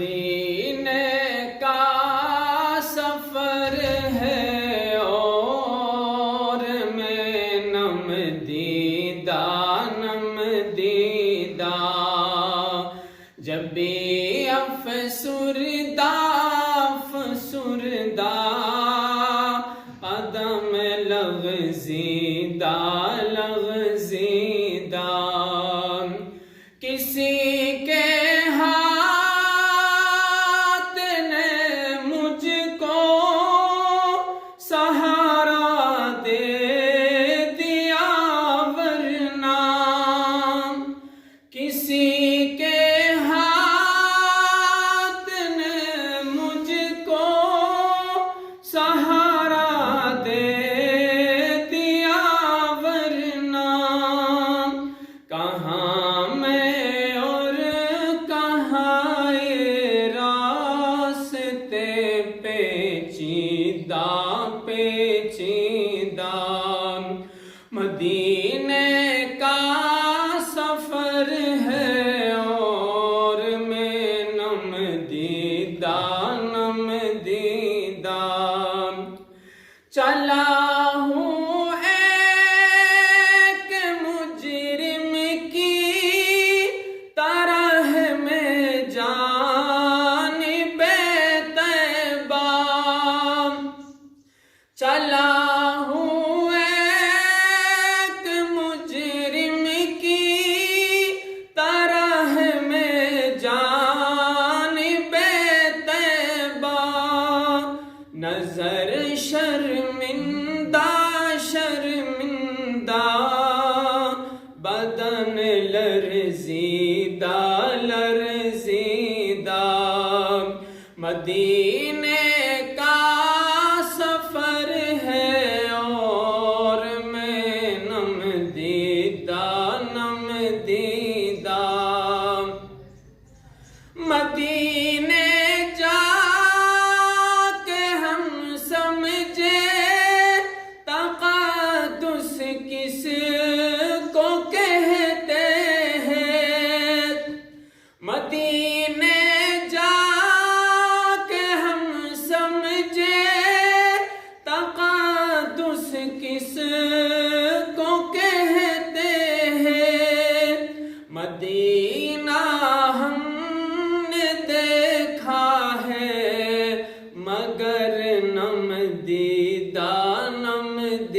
مدینے کا سفر ہے اور میں نم دیدہ جب بھی افسردہ عدم لغزیدہ کسی کے ہاتھ نے مجھ کو سہارا دے دیا ورنہ کسی کے ہاتھ نے مجھ کو سہارا دے دیا ورنہ کہاں پیچیدہ مدینے کا سفر ہے اور میں نم دیدہ چلا ہوں ایک مجرم کی طرح میں جانب طیبہ چلا ہوں ایک مجرم کی طرح میں جانب طیبہ نظر شرمندہ بدن لرزیدہ مدینے